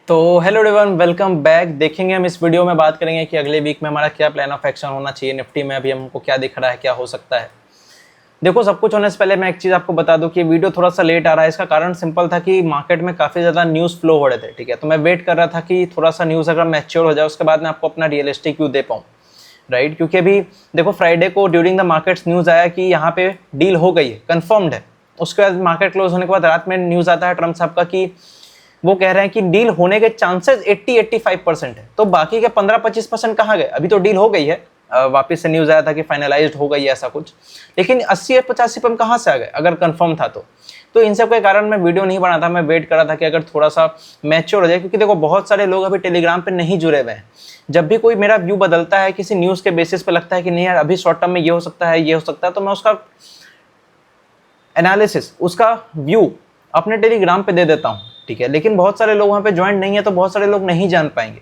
तो hello everyone, welcome back. देखेंगे हम इस वीडियो में बात करेंगे कि अगले वीक में हमारा क्या प्लान ऑफ एक्शन होना चाहिए। निफ्टी में अभी हमको क्या दिख रहा है, क्या हो सकता है। देखो, सब कुछ होने से पहले मैं एक चीज़ आपको बता दूं कि वीडियो थोड़ा सा लेट आ रहा है। इसका कारण सिंपल था कि मार्केट में काफ़ी ज़्यादा न्यूज़ फ्लो हो रहे थे, ठीक है। तो मैं वेट कर रहा था कि थोड़ा सा न्यूज़ अगर मैच्योर हो जाए उसके बाद मैं आपको अपना रियलिस्टिक व्यू दे पाऊँ, राइट। क्योंकि अभी देखो, फ्राइडे को ड्यूरिंग द मार्केट्स न्यूज़ आया कि यहाँ पे डील हो गई है, कन्फर्म्ड है। उसके बाद मार्केट क्लोज होने के बाद रात में न्यूज़ आता है ट्रम्प साहब का कि वो कह रहे हैं कि डील होने के चांसेस 80-85% है। तो बाकी के 15-25% कहाँ गए? अभी तो डील हो गई है। वापस से न्यूज़ आया था कि फाइनलाइज्ड हो गई है ऐसा कुछ, लेकिन 80-85% कहाँ से आ गए अगर कंफर्म था तो इन सब के कारण मैं वीडियो नहीं बना था। मैं वेट कर रहा था कि अगर थोड़ा सा मैच्योर हो जाए, क्योंकि देखो बहुत सारे लोग अभी टेलीग्राम पे नहीं जुड़े हुए हैं। जब भी कोई मेरा व्यू बदलता है किसी न्यूज़ के बेसिस पे, लगता है कि नहीं यार अभी शॉर्ट टर्म में ये हो सकता है, ये हो सकता है, तो मैं उसका एनालिसिस, उसका व्यू अपने टेलीग्राम पे दे देता हूँ, ठीक है। लेकिन बहुत सारे लोग वहाँ पे ज्वाइन नहीं है, तो बहुत सारे लोग नहीं जान पाएंगे।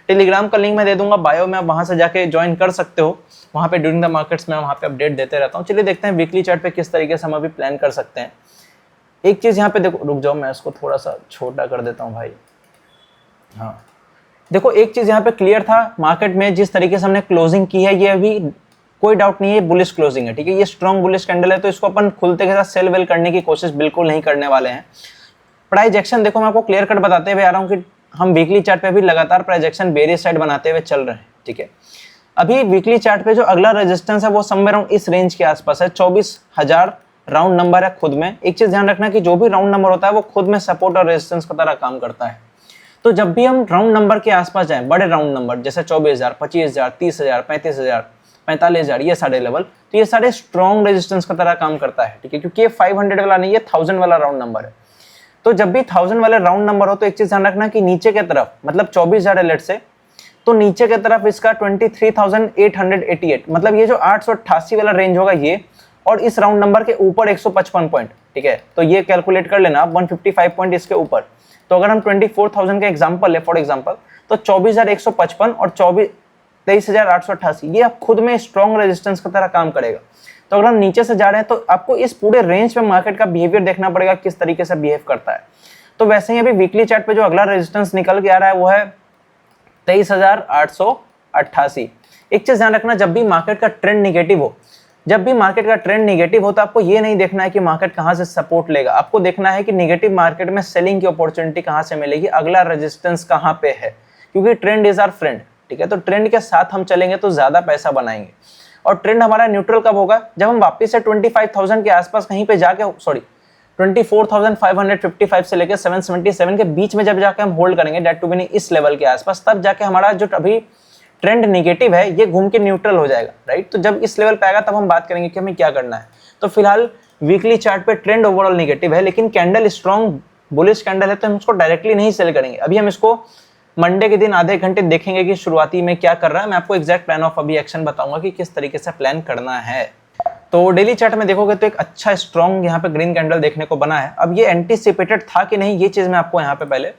टेलीग्राम का लिंक मैं दे दूंगा बायो में, आप वहाँ से जाके ज्वाइन कर सकते हो। वहाँ पे ड्यूरिंग द मार्केट्स में वहाँ पे अपडेट देते रहता हूँ। चलिए देखते हैं वीकली चार्ट पे किस तरीके से हम अभी प्लान कर सकते हैं। एक चीज़ यहाँ पे देखो, रुक जाओ मैं इसको थोड़ा सा छोटा कर देता हूँ भाई। हाँ, देखो एक चीज़ यहाँ पे क्लियर था मार्केट में, जिस तरीके से हमने क्लोजिंग की है ये अभी कोई डाउट नहीं है, बुलिश क्लोजिंग है, ठीक है। ये स्ट्रॉन्ग बुलिश कैंडल है, तो इसको अपन खुलते के साथ सेल वेल करने की कोशिश बिल्कुल नहीं करने वाले हैं। प्राइस एक्शन देखो, मैं आपको क्लियर कट बताते हुए आ रहा हूँ कि हम वीकली चार्ट पे भी लगातार प्राइस एक्शन बेरियस साइड बनाते हुए चल रहे हैं, ठीक है। अभी वीकली चार्ट पे जो अगला रेजिस्टेंस है वो समवेयर अराउंड इस रेंज के आसपास है। 24,000 राउंड नंबर है खुद में। एक चीज ध्यान रखना कि जो भी राउंड नंबर होता है वो खुद में सपोर्ट और रेजिस्टेंस की तरह काम करता है। तो जब भी हम राउंड नंबर के आसपास जाएं, बड़े राउंड नंबर जैसे 24,000, 25,000, 30,000, 35,000, 45,000, ये सारे लेवल, तो ये सारे स्ट्रॉन्ग रेजिस्टेंस की तरह काम करता है, ठीक है। क्योंकि ये 500 वाला नहीं है, 1000 वाला राउंड नंबर है। तो जब भी 1000 वाले राउंड नंबर हो तो एक चीज ध्यान रखना कि नीचे के तरफ, मतलब 24,000 लेट से, तो नीचे के तरफ इसका 23,888, मतलब ये जो 888 वाला रेंज होगा ये, और इस राउंड नंबर के ऊपर 155 पॉइंट, ठीक है। तो ये कैलकुलेट कर लेना, 155 पॉइंट इसके ऊपर। तो अगर हम 24,000 का एग्जांपल ले फॉर एग्जांपल, तो 24,155 और 23,888 ये आप खुद में स्ट्रॉन्ग रेजिस्टेंस की तरह काम करेगा। तो अगर हम नीचे से जा रहे हैं तो आपको इस पूरे रेंज में मार्केट का बिहेवियर देखना पड़ेगा, किस तरीके से बिहेव करता है। तो वैसे ही अभी वीकली चार्ट पे जो अगला रेजिस्टेंस निकल के आ रहा है वो है 23,888। एक चीज ध्यान रखना, जब भी मार्केट का ट्रेंड निगेटिव हो, तो आपको ये नहीं देखना है कि मार्केट कहां से सपोर्ट लेगा। आपको देखना है कि निगेटिव मार्केट में सेलिंग की अपॉर्चुनिटी कहां से मिलेगी, अगला रेजिस्टेंस कहां पे है। क्योंकि ट्रेंड इज आवर फ्रेंड, ठीक है। तो ट्रेंड के साथ हम चलेंगे तो ज्यादा पैसा बनाएंगे। और ट्रेंड हमारा न्यूट्रल कब होगा? जब हम वापस से 25,000 के आसपास कहीं पे जाके, 24,555 से लेकर 777 के बीच में जब जाके हम होल्ड करेंगे, डेट टू बी इस लेवल के आसपास, तब जाके हमारा जो अभी ट्रेंड नेगेटिव है ये घूम के न्यूट्रल हो जाएगा, राइट। तो जब इस लेवल पे आएगा तब हम बात करेंगे कि हमें क्या करना है। तो फिलहाल वीकली चार्ट पे ट्रेंड ओवरऑल नेगेटिव है, लेकिन कैंडल स्ट्रॉन्ग बुलिश कैंडल है, तो हम इसको डायरेक्टली नहीं सेल करेंगे। अभी हम इसको मंडे के दिन आधे घंटे देखेंगे कि शुरुआती में क्या कर रहा है। मैं आपको एग्जैक्ट प्लान ऑफ अभी एक्शन बताऊंगा कि किस तरीके से प्लान करना है। तो डेली चार्ट में देखोगे तो एक अच्छा स्ट्रॉन्ग यहाँ पे ग्रीन कैंडल देखने को बना है। अब ये एंटीसिपेटेड था कि नहीं, ये चीज मैं आपको यहाँ पे पहले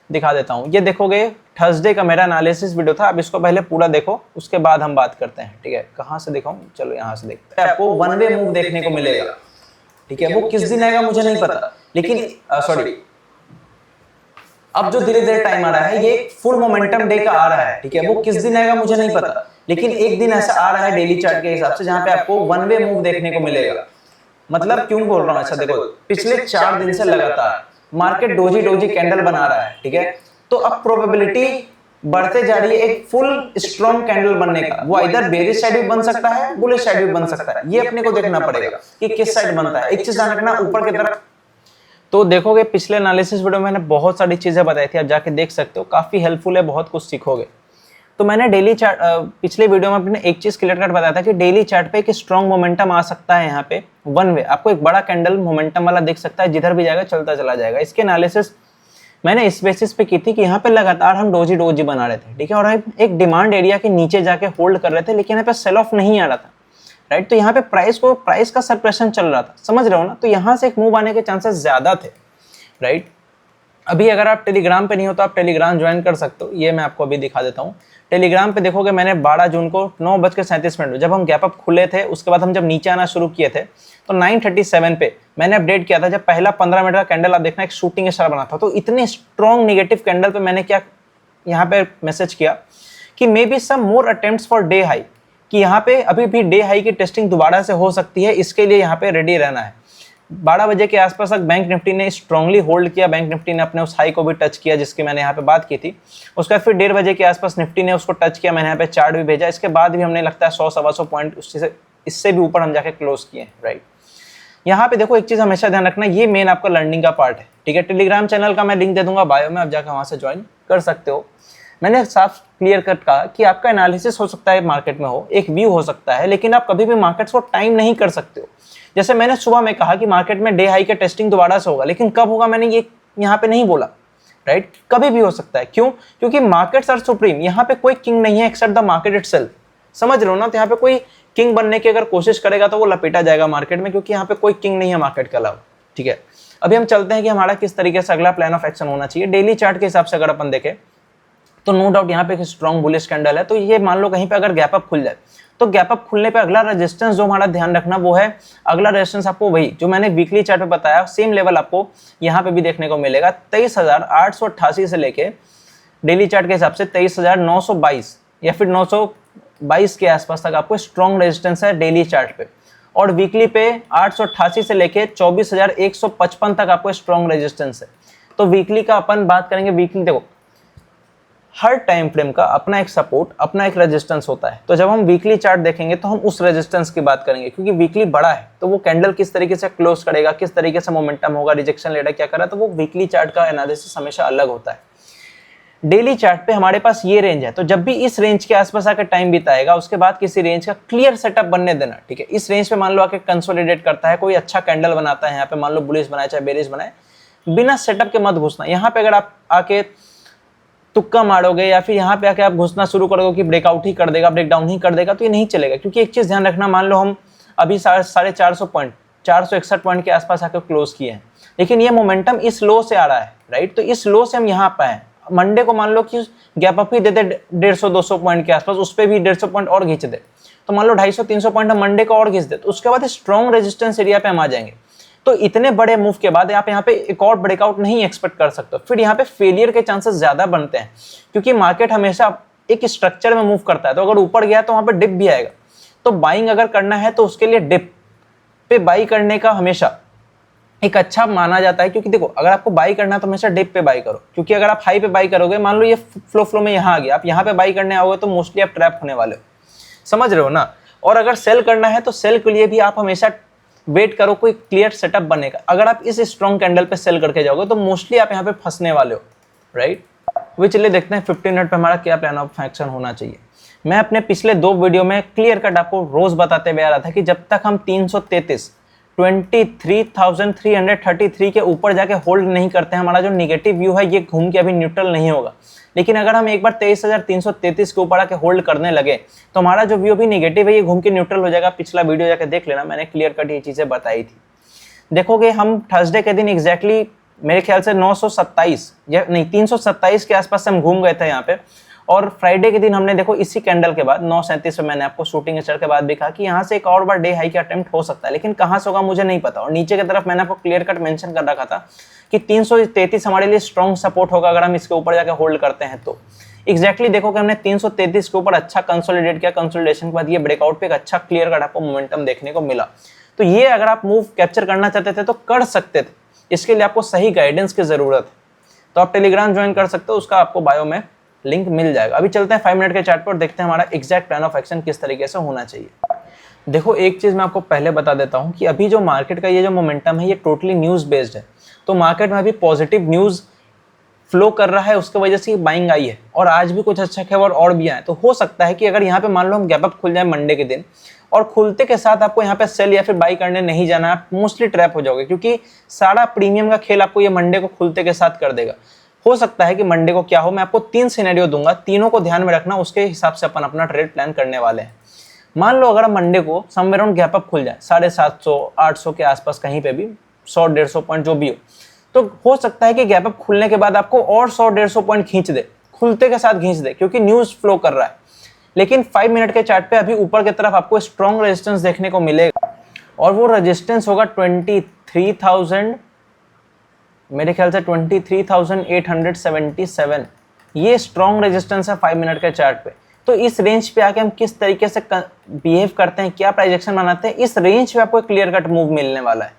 दिखा देता हूँ। ये देखोगे थर्सडे का मेरा एनालिसिस वीडियो था। अब इसको पहले पूरा देखो, उसके बाद हम बात करते हैं, ठीक है। कहाँ से दिखाऊं? चलो यहाँ से देखते हैं। आपको वन वे मूव देखने को मिलेगा, ठीक है। वो किस दिन आएगा मुझे नहीं पता, लेकिन सॉरी, अब जो धीरे धीरे टाइम आ रहा है ये फुल मोमेंटम डे का आ रहा है, ठीक है। वो किस दिन आएगा मुझे नहीं पता, लेकिन एक दिन ऐसा आ रहा है डेली चार्ट के हिसाब से जहां पे आपको वन वे मूव देखने को मिलेगा। मतलब क्यों बोल रहा हूं ऐसा? देखो, पिछले 4 दिन से लगातार मार्केट डोजी कैंडल बना रहा है, ठीक है। तो अब प्रोबेबिलिटी बढ़ते जा रही है एक फुल स्ट्रॉन्ग कैंडल बनने का। वो इधर बेरिश साइड भी बन सकता है, बुलिश साइड भी बन सकता है। ये अपने को देखना पड़ेगा कि किस साइड बनता है। एक चीज ध्यान रखना, ऊपर की तरफ तो देखोगे पिछले एनालिसिस वीडियो में मैंने बहुत सारी चीजें बताई थी, आप जाके देख सकते हो, काफी हेल्पफुल है, बहुत कुछ सीखोगे। तो मैंने डेली चार्ट पिछले वीडियो में अपने एक चीज क्लियर कट बताया था कि डेली चार्ट पे एक स्ट्रॉन्ग मोमेंटम आ सकता है। यहाँ पे वन वे आपको एक बड़ा कैंडल मोमेंटम वाला दिख सकता है, जिधर भी जाएगा चलता चला जाएगा। इसके एनालिसिस मैंने इस बेसिस पे की थी कि यहाँ पे लगातार हम डोजी बना रहे थे, ठीक है। और एक डिमांड एरिया के नीचे जाके होल्ड कर रहे थे, लेकिन यहाँ पे सेल ऑफ नहीं आ रहा था, राइट। तो यहाँ पे प्राइस का सप्रेशन चल रहा था, समझ रहे हो ना। तो यहाँ से एक मूव आने के चांसेस ज्यादा थे, राइट। अभी अगर आप टेलीग्राम पे नहीं हो तो आप टेलीग्राम ज्वाइन कर सकते हो, ये मैं आपको अभी दिखा देता हूँ। टेलीग्राम पे देखोगे मैंने 12 जून को 9:37 जब हम गैप अप खुले थे, उसके बाद हम जब नीचे आना शुरू किए थे तो 9:37 पे मैंने अपडेट किया था, जब पहला 15 मिनट का कैंडल आप देखना एक शूटिंग स्टार बना था। तो इतने स्ट्रॉन्ग निगेटिव कैंडल पे मैंने क्या यहाँ पे मैसेज किया कि maybe some more attempts for day high, कि यहाँ पे अभी भी डे हाई की टेस्टिंग दोबारा से हो सकती है, इसके लिए यहाँ पे रेडी रहना है। 12 बजे के आसपास तक बैंक निफ्टी ने स्ट्रांगली होल्ड किया, बैंक निफ्टी ने अपने उस हाई को भी टच किया जिसकी मैंने यहाँ पे बात की थी। उसके बाद फिर 1:30 बजे के आसपास निफ्टी ने उसको टच किया, मैंने यहाँ पे चार्ट भी भेजा। इसके बाद भी हमने लगता है 100-125 पॉइंट इससे भी ऊपर हम जाके क्लोज किए हैं, राइट। यहाँ पे देखो एक चीज़ हमेशा ध्यान रखना, ये मेन आपका लर्निंग का पार्ट है, ठीक है। टेलीग्राम चैनल का मैं लिंक दे दूंगा बायो में, आप जाकर वहाँ से ज्वाइन कर सकते हो। मैंने साफ क्लियर कट कहा कि आपका एनालिसिस हो सकता है मार्केट में हो, एक व्यू हो सकता है, लेकिन आप कभी भी मार्केट्स को टाइम नहीं कर सकते हो। जैसे मैंने सुबह में कहा कि मार्केट में डे हाई का टेस्टिंग दोबारा से होगा, लेकिन कब होगा मैंने ये यहाँ पे नहीं बोला, राइट। कभी भी हो सकता है, क्यों? क्योंकि मार्केट्स आर सुप्रीम, यहाँ पे कोई किंग नहीं है एक्सेप्ट द मार्केट इटसेल्फ, समझ रहे हो ना। तो यहाँ पे कोई किंग बनने की अगर कोशिश करेगा तो वो लपेटा जाएगा मार्केट में, क्योंकि यहाँ पे कोई किंग नहीं है मार्केट के अलावा, ठीक है। अभी हम चलते हैं कि हमारा किस तरीके से अगला प्लान ऑफ एक्शन होना चाहिए। डेली चार्ट के हिसाब से अगर अपन देखें तो नो डाउट यहाँ पे एक स्ट्रॉन्ग बुलिश कैंडल है, तो ये मान लो कहीं पे अगर गैप अप खुल जाए तो गैप अप खुलने पे अगला रेजिस्टेंस जो हमारा ध्यान रखना वो है, अगला रेजिस्टेंस आपको वही जो मैंने वीकली चार्ट पे बताया, सेम लेवल आपको यहाँ पे भी देखने को मिलेगा। 23,888 से लेके डेली चार्ट के हिसाब से 23,922 या फिर 922 के आसपास तक आपको स्ट्रॉन्ग रेजिस्टेंस है डेली चार्ट पे, और वीकली पे 888 से लेके 24,155 तक आपको स्ट्रॉन्ग रेजिस्टेंस है। तो वीकली का अपन बात करेंगे, वीकली देखो हर टाइम फ्रेम का अपना एक सपोर्ट, अपना एक रेजिस्टेंस होता है। तो जब हम वीकली चार्ट देखेंगे तो हम उस रेजिस्टेंस की बात करेंगे, क्योंकि वीकली बड़ा है तो वो कैंडल किस तरीके से क्लोज करेगा, किस तरीके से मोमेंटम होगा, रिजेक्शन लेगा, क्या करा, तो वो वीकली चार्ट का एनालिसिस हमेशा अलग होता है। डेली चार्ट पे हमारे पास ये रेंज है, तो जब भी इस रेंज के आसपास आकर टाइम बिताएगा उसके बाद किसी रेंज का क्लियर सेटअप बनने देना, ठीक है। इस रेंज पे मान लो आके कंसोलिडेट करता है, कोई अच्छा कैंडल बनाता है, यहाँ पे मान लो बुलिश बनाए चाहे बेरिश बनाए, बिना सेटअप के मत घुसना। यहाँ पे अगर आप आके तुक्का मारोगे या फिर यहाँ पे आके आप घुसना शुरू करोगे कि ब्रेकआउट ही कर देगा, ब्रेकडाउन ही कर देगा, तो ये नहीं चलेगा। क्योंकि एक चीज ध्यान रखना, मान लो हम अभी 450 पॉइंट 461 पॉइंट के आसपास आकर क्लोज किए हैं, लेकिन ये मोमेंटम इस लो से आ रहा है, राइट। तो इस लो से हम यहाँ पे हैं, मंडे को मान लो कि गैप अप ही देते 150-200 पॉइंट के आसपास, उस पर भी 150 पॉइंट और खींच दे, तो मान लो 250-300 पॉइंट हम मंडे को और खींच दे, तो उसके बाद स्ट्रॉन्ग रेजिस्टेंस एरिया पे हम आ जाएंगे। तो इतने बड़े मूव के बाद आप यहाँ पे एक और ब्रेकआउट नहीं एक्सपेक्ट कर सकते, फिर यहाँ पे फेलियर के चांसेस ज्यादा बनते हैं, क्योंकि मार्केट हमेशा एक स्ट्रक्चर में मूव करता है। तो अगर ऊपर गया तो वहां पे डिप भी आएगा, तो बाइंग अगर करना है तो उसके लिए डिप पे बाई करने का हमेशा एक अच्छा माना जाता है। क्योंकि देखो अगर आपको बाई करना है तो हमेशा डिप पे बाई करो, क्योंकि अगर आप हाई पे बाई करोगे, मान लो ये फ्लो में यहाँ आ गया, आप यहाँ पे बाई करने आओगे तो मोस्टली आप ट्रैप होने वाले हो, समझ रहे हो ना। और अगर सेल करना है तो सेल के लिए भी आप हमेशा वेट करो, कोई क्लियर सेटअप बनेगा। अगर आप इस स्ट्रॉन्ग कैंडल पे सेल करके जाओगे तो मोस्टली आप यहाँ पे फंसने वाले हो, राइट। वे चलिए देखते हैं 15 मिनट पे हमारा क्या प्लान ऑफ एक्शन होना चाहिए। मैं अपने पिछले 2 वीडियो में क्लियर कट आपको रोज बताते हुए आ रहा था कि जब तक हम 2333 के ऊपर जाके होल्ड नहीं करते हैं, हमारा जो निगेटिव व्यू है ये घूम के अभी न्यूट्रल नहीं होगा। लेकिन अगर हम एक बार 23,333 के ऊपर आके होल्ड करने लगे तो हमारा जो व्यू भी निगेटिव है ये घूम के न्यूट्रल हो जाएगा। पिछला वीडियो जाके देख लेना, मैंने क्लियर कट ये चीजें बताई थी। देखोगे हम थर्सडे के दिन एग्जैक्टली मेरे ख्याल से 927 या नहीं 327 के आसपास से हम घूम गए थे यहाँ पे, और फ्राइडे के दिन हमने देखो इसी कैंडल के बाद 937 में मैंने आपको शूटिंग स्टार के बाद भी कहा कि यहाँ से एक और बार डे हाई का अटेम्प्ट हो सकता है, लेकिन कहाँ से होगा मुझे नहीं पता। और नीचे की तरफ मैंने आपको क्लियर कट मेंशन कर रखा था कि 333 हमारे लिए स्ट्रॉन्ग सपोर्ट होगा अगर हम इसके ऊपर जाकर होल्ड करते हैं। तो एग्जैक्टली देखो कि हमने 333 के ऊपर अच्छा कंसोलिडेट किया, कंसोलिडेशन के बाद ये ब्रेकआउट पे एक अच्छा क्लियर कट आपको मोमेंटम देखने को मिला। तो ये अगर आप मूव कैप्चर करना चाहते थे तो कर सकते थे, इसके लिए आपको सही गाइडेंस की जरूरत है। तो आप टेलीग्राम ज्वाइन कर सकते हो, उसका आपको बायो में लिंक मिल जाएगा। अभी चलते हैं 5 मिनट के चार्ट पर, देखते हैं हमारा एग्जैक्ट प्लान ऑफ एक्शन किस तरीके से होना चाहिए। देखो एक चीज मैं आपको पहले बता देता हूं कि अभी जो मार्केट का ये जो मोमेंटम है ये टोटली न्यूज बेस्ड है। तो मार्केट में अभी पॉजिटिव न्यूज फ्लो कर रहा है, उसकी वजह से बाइंग आई है, और आज भी कुछ अच्छा खबर और भी आए। तो हो सकता है कि अगर यहाँ पे मान लो हम गैप अप खुल जाए मंडे के दिन और खुलते के साथ आपको यहाँ पे सेल या फिर बाई करने नहीं जाना, आप मोस्टली ट्रैप हो जाओगे, क्योंकि सारा प्रीमियम का खेल आपको ये मंडे को खुलते के साथ कर देगा। हो सकता है कि मंडे को क्या हो, मैं आपको 3 सिनेरियो दूंगा, तीनों को ध्यान में रखना, उसके हिसाब से अपन अपना ट्रेड प्लान करने वाले हैं। मान लो अगर मंडे को समवेयर अराउंड गैप अप खुल जाए 750 800 के आसपास, कहीं पे भी 100-150 पॉइंट जो भी हो, तो हो सकता है कि गैप अप खुलने के बाद आपको और 100-150 पॉइंट खींच दे, खुलते के साथ खींच दे, क्योंकि न्यूज फ्लो कर रहा है। लेकिन 5 मिनट के चार्ट पे अभी ऊपर की तरफ आपको स्ट्रॉन्ग रेजिस्टेंस देखने को मिलेगा, और वो रेजिस्टेंस होगा 23,000, मेरे ख्याल से 23,877। ये स्ट्रॉन्ग रेजिस्टेंस है 5 मिनट के चार्ट पे। तो इस रेंज पे आके हम किस तरीके से बिहेव करते हैं, क्या प्राइजेक्शन बनाते हैं, इस रेंज पे आपको क्लियर कट मूव मिलने वाला है।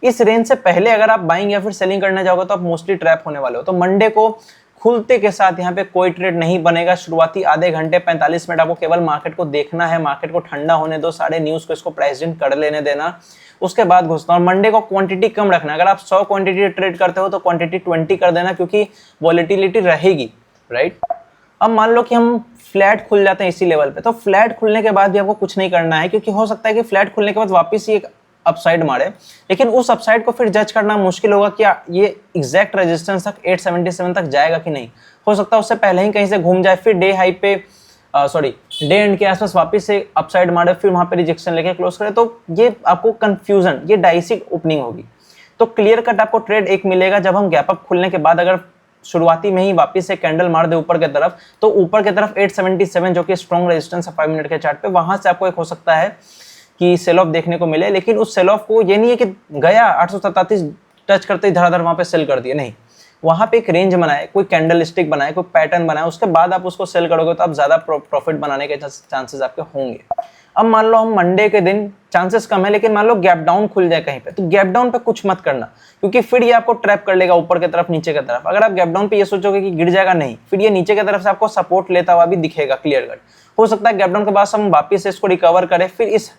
इस रेंज से पहले अगर आप बाइंग या फिर सेलिंग करने जाओगे तो आप मोस्टली ट्रैप होने वाले हो। तो मंडे को खुलते के साथ यहाँ पे कोई ट्रेड नहीं बनेगा। शुरुआती आधे घंटे 45 मिनट आपको केवल मार्केट को देखना है, मार्केट को ठंडा होने दो, सारे न्यूज को इसको प्राइस इन कर लेने देना, उसके बाद घुसना। और मंडे को क्वांटिटी कम रखना। अगर आप 100 क्वांटिटी ट्रेड करते हो तो क्वांटिटी 20 कर देना, क्योंकि वॉलेटिलिटी रहेगी, राइट। अब मान लो कि हम फ्लैट खुल जाते हैं इसी लेवल पे, तो फ्लैट खुलने के बाद भी आपको कुछ नहीं करना है, क्योंकि हो सकता है कि फ्लैट खुलने के बाद वापस ही एक अपसाइड मारे, लेकिन उस अपसाइड को फिर जज करना मुश्किल होगा कि ये एग्जैक्ट रेजिस्टेंस तक 877 तक जाएगा कि नहीं। हो सकता है उससे पहले ही कहीं से घूम जाए, फिर डे हाई पे डे एंड के आसपास वापस से अपसाइड मारे, फिर वहां पे रिजेक्शन लेके क्लोज करे। तो ये आपको कंफ्यूजन, ये डाइसी ओपनिंग होगी। तो क्लियर कट आपको ट्रेड एक मिलेगा जब हम गैप अप खुलने के बाद अगर शुरुआती में ही वापस से कैंडल मार दे ऊपर की तरफ, तो ऊपर की तरफ 877 जो कि स्ट्रॉन्ग रेजिस्टेंस है 5 मिनट के चार्ट पे, वहां से आपको एक हो सकता है कि सेल ऑफ देखने को मिले। लेकिन उस सेल ऑफ को ये नहीं है कि गया 837 टच करते ही धड़ाधड़ वहां पे सेल कर दिया, नहीं। वहां पे एक रेंज बनाए, कोई कैंडल स्टिक बनाए, कोई पैटर्न बनाए, उसके बाद आप उसको सेल करोगे तो आप ज्यादा प्रॉफिट बनाने के चांसेस आपके होंगे। अब मान लो हम मंडे के दिन, चांसेस कम है, लेकिन मान लो गैप डाउन खुल जाए कहीं पे, तो गैप डाउन पे कुछ मत करना, क्योंकि फिर ये आपको ट्रैप कर लेगा ऊपर की तरफ नीचे की तरफ। अगर आप गैप डाउन पे ये सोचोगे कि गिर जाएगा, नहीं, फिर ये नीचे की तरफ से आपको सपोर्ट लेता हुआ भी दिखेगा क्लियर कट। हो सकता है गैप डाउन के बाद हम वापस से इसको रिकवर करें, फिर इस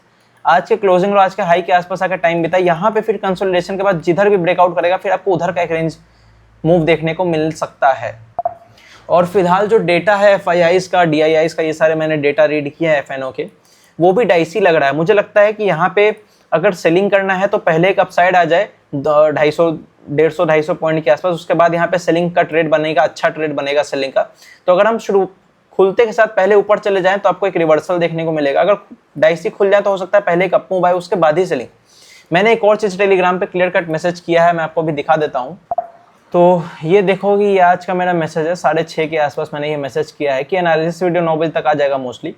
आज के क्लोजिंग और आज के हाई के आसपास आकर टाइम बिताए, यहाँ पे फिर कंसोलिडेशन के बाद जिधर भी ब्रेकआउट करेगा फिर आपको उधर का एक रेंज मूव देखने को मिल सकता है। और फिलहाल जो डेटा है FIIs का, DIIs का, ये सारे मैंने डेटा रीड किया है FNO के, वो भी डाइसी लग रहा है। मुझे लगता है कि यहाँ पे अगर सेलिंग करना है तो पहले एक अपसाइड आ जाए 150 पॉइंट के आसपास, उसके बाद यहाँ पे सेलिंग का ट्रेड बनेगा, अच्छा ट्रेड बनेगा सेलिंग का। तो अगर हम खुलते के साथ पहले ऊपर चले जाएं तो आपको एक रिवर्सल देखने को मिलेगा। अगर डाइसी खुल जाए तो हो सकता है पहले एक अप मूव आए, उसके बाद ही सेलिंग। मैंने एक और चीज टेलीग्राम पे क्लियर कट मैसेज किया है, मैं आपको भी दिखा देता हूँ। तो ये देखो कि ये आज का मेरा मैसेज है, 6:30 के आसपास मैंने ये मैसेज किया है कि एनालिसिस वीडियो 9 बजे तक आ जाएगा मोस्टली।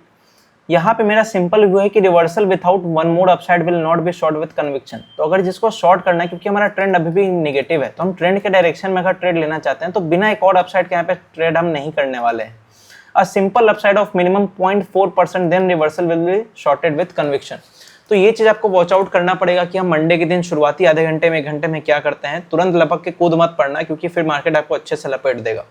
यहाँ पे मेरा सिंपल व्यू है कि reversal without one more upside will not be short with conviction. तो अगर जिसको शॉर्ट करना है, क्योंकि हमारा ट्रेंड अभी भी नेगेटिव है, तो हम ट्रेंड के डायरेक्शन में अगर ट्रेड लेना चाहते हैं तो बिना एक और अपसाइड के यहाँ पे ट्रेड हम नहीं करने वाले हैं। A simple upside of minimum 0.4% then reversal will be shorted with conviction। तो ये चीज आपको वॉच आउट करना पड़ेगा कि हम मंडे के दिन शुरुआती आधे घंटे में 1 घंटे में क्या करते हैं। तुरंत लपक के कूद मत पड़ना, क्योंकि फिर मार्केट आपको अच्छे से लपेट देगा,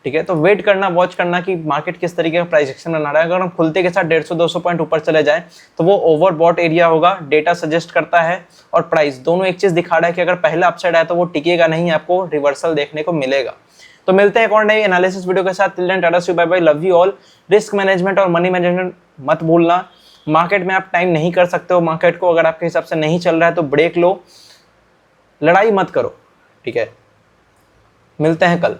ठीक है। तो वेट करना, वॉच करना कि मार्केट किस तरीके का प्राइस एक्शन बना रहा है। अगर हम खुलते के साथ 150-200 पॉइंट ऊपर चले जाएं तो वो ओवरबॉट एरिया होगा, डेटा सजेस्ट करता है और प्राइस दोनों एक चीज दिखा रहा है कि अगर पहला अपसाइड आया तो वो टिकेगा नहीं, आपको रिवर्सल देखने को मिलेगा। तो मिलते हैं एक और नई एनालिसिस वीडियो के साथ। Till then tata see bye bye, love you all. Risk management और मनी मैनेजमेंट मत भूलना। मार्केट में आप टाइम नहीं कर सकते हो, मार्केट को अगर आपके हिसाब से नहीं चल रहा है तो ब्रेक लो, लड़ाई मत करो, ठीक है। मिलते हैं कल।